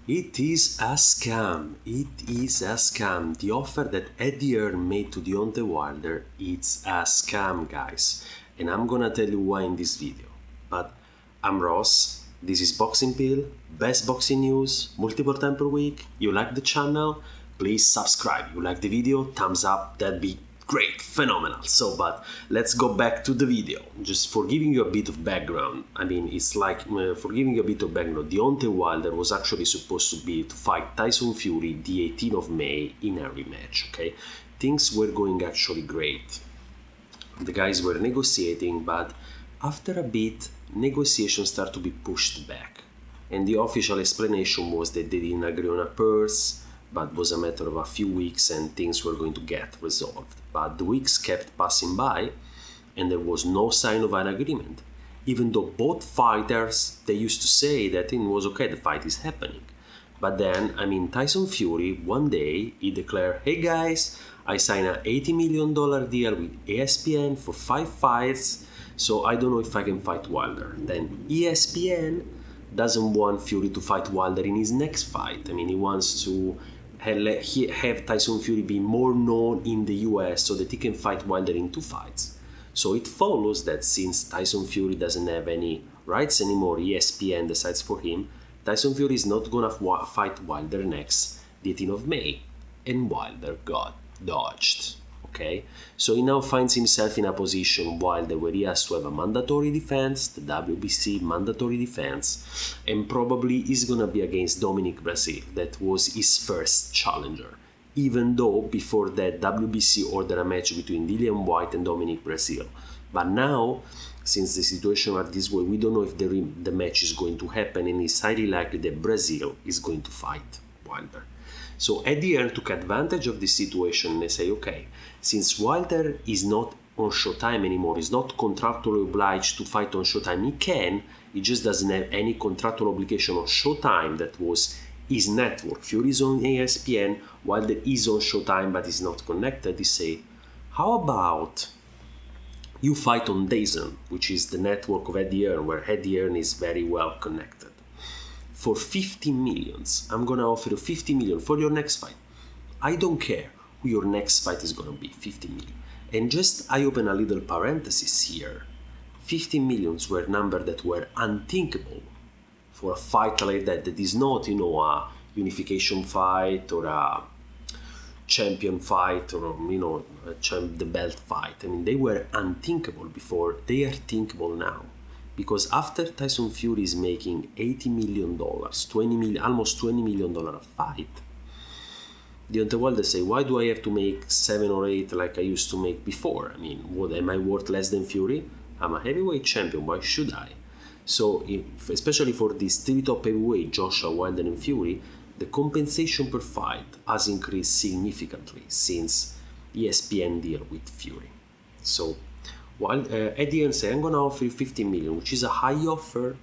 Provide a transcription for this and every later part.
It is a scam. It is a scam. The offer that Eddie Hearn made to Deontay Wilder, it's a scam, guys. And I'm gonna tell you why in this video. But I'm Ross. This is Boxing Pill, best boxing news, multiple time per week. You like the channel? Please subscribe. You like the video? Thumbs up. That'd be great, phenomenal. But let's go back to the video. Just for giving you a bit of background. I mean, it's like, for giving you a bit of background, Deontay Wilder was actually supposed to fight Tyson Fury the 18th of May in a rematch, okay? Things were going actually great. The guys were negotiating, but after a bit, negotiations started to be pushed back. And the official explanation was that they didn't agree on a purse, but was a matter of a few weeks and things were going to get resolved. But the weeks kept passing by and there was no sign of an agreement. Even though both fighters, they used to say that it was okay, the fight is happening. But then, Tyson Fury, one day, he declared, hey guys, I signed an $80 million deal with ESPN for 5 fights, so I don't know if I can fight Wilder. Then ESPN doesn't want Fury to fight Wilder in his next fight. He wants to have Tyson Fury be more known in the US so that he can fight Wilder in 2 fights. So it follows that since Tyson Fury doesn't have any rights anymore, ESPN decides for him, Tyson Fury is not gonna fight Wilder next, the 18th of May. And Wilder got dodged. Okay, so he now finds himself in a position where he has to have a mandatory defense, the WBC mandatory defense, and probably is gonna be against Dominic Breazeale. That was his first challenger, even though before that WBC ordered a match between Dillian Whyte and Dominic Breazeale. But now, since the situation are this way, we don't know if the match is going to happen, and it's highly likely that Breazeale is going to fight Wilder. So Eddie Hearn took advantage of this situation and they say, okay, since Wilder is not on Showtime anymore, is not contractually obliged to fight on Showtime, he just doesn't have any contractual obligation on Showtime. That was his network. Fury is on ESPN, Wilder is on Showtime but is not connected. They say, how about you fight on DAZN, which is the network of Eddie Hearn, where Eddie Hearn is very well connected. For 50 millions, I'm gonna offer you 50 million for your next fight. I don't care who your next fight is gonna be, 50 million. And just, I open a little parenthesis here. 50 millions were numbers that were unthinkable for a fight like that is not, a unification fight or a champion fight or, the belt fight. They were unthinkable before, they are thinkable now. Because after Tyson Fury is making $80 million, almost $20 million a fight, Deontay Wilder say, why do I have to make 7 or 8 like I used to make before? What, am I worth less than Fury? I'm a heavyweight champion, why should I? So, especially for these 3 top heavyweight, Joshua, Wilder and Fury, the compensation per fight has increased significantly since ESPN deal with Fury. So, while Eddie Hearn say, I'm gonna offer you 50 million, which is a high offer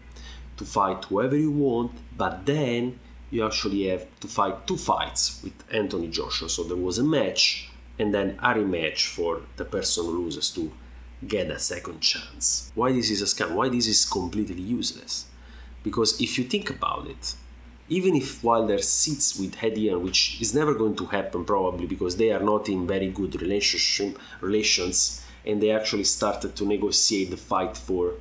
to fight whoever you want, but then you actually have to fight 2 fights with Anthony Joshua. So there was a match and then a rematch for the person who loses to get a second chance. Why this is a scam? Why this is completely useless? Because if you think about it, even if Wilder sits with Eddie Hearn, which is never going to happen probably because they are not in very good relations, and they actually started to negotiate the fight for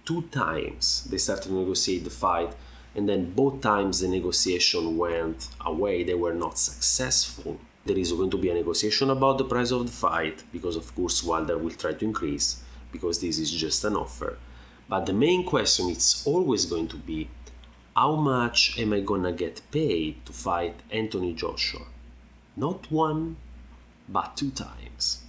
2 times. They started to negotiate the fight, and then both times the negotiation went away. They were not successful. There is going to be a negotiation about the price of the fight, because of course Wilder will try to increase, because this is just an offer. But the main question is always going to be, how much am I gonna get paid to fight Anthony Joshua? Not 1, but 2 times.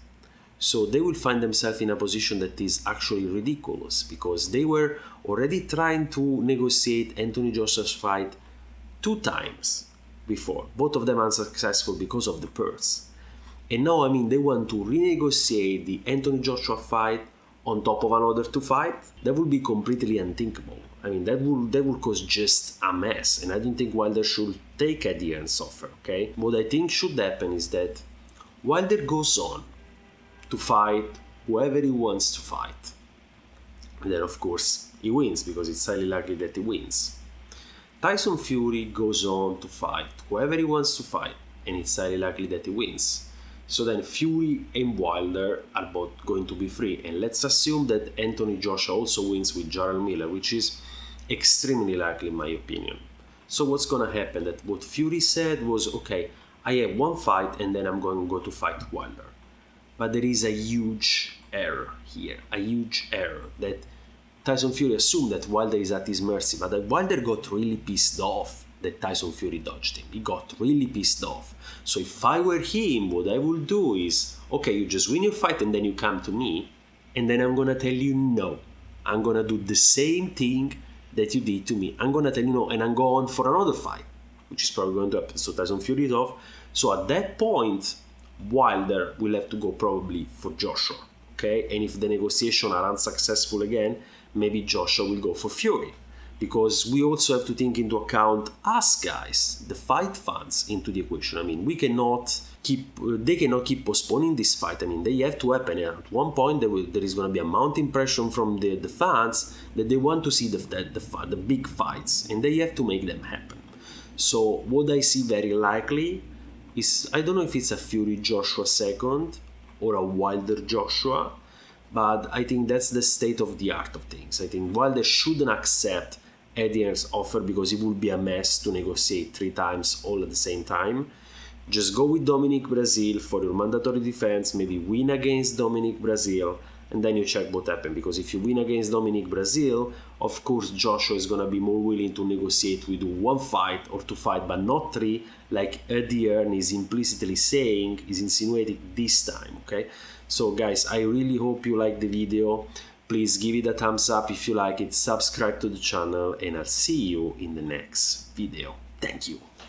So they will find themselves in a position that is actually ridiculous, because they were already trying to negotiate Anthony Joshua's fight 2 times before. Both of them unsuccessful because of the purse. And now, they want to renegotiate the Anthony Joshua fight on top of another 2 fights. That would be completely unthinkable. That would cause just a mess. And I don't think Wilder should take Eddie Hearn's offer, okay? What I think should happen is that Wilder goes on to fight whoever he wants to fight. And then, of course, he wins, because it's highly likely that he wins. Tyson Fury goes on to fight whoever he wants to fight, and it's highly likely that he wins. So then Fury and Wilder are both going to be free, and let's assume that Anthony Joshua also wins with Jarrell Miller, which is extremely likely in my opinion. So what's gonna happen? That what Fury said was, okay, I have one fight and then I'm going to go to fight Wilder. But there is a huge error here, a huge error, that Tyson Fury assumed that Wilder is at his mercy, but that Wilder got really pissed off that Tyson Fury dodged him. He got really pissed off. So if I were him, what I would do is, okay, you just win your fight and then you come to me, and then I'm gonna tell you no. I'm gonna do the same thing that you did to me. I'm gonna tell you no, and I'm going for another fight, which is probably going to happen. So Tyson Fury is off. So at that point, Wilder will have to go probably for Joshua, okay? And if the negotiations are unsuccessful again, maybe Joshua will go for Fury. Because we also have to take into account us guys, the fight fans, into the equation. I mean, they cannot keep postponing this fight. I mean, they have to happen. At one point, there is going to be a mounting pressure from the fans that they want to see the big fights, and they have to make them happen. So what I see very likely is, I don't know if it's a Fury Joshua second or a Wilder Joshua, but I think that's the state of the art of things. I think Wilder shouldn't accept Eddie Hearn's offer because it would be a mess to negotiate 3 times all at the same time. Just go with Dominic Brazil for your mandatory defense, maybe win against Dominic Brazil, and then you check what happened. Because if you win against Dominic Brazil, of course Joshua is going to be more willing to negotiate with 1 fight or 2 fights, but not 3, like Eddie Hearn is implicitly saying, is insinuating this time, okay? So guys, I really hope you like the video. Please give it a thumbs up if you like it, subscribe to the channel, and I'll see you in the next video. Thank you.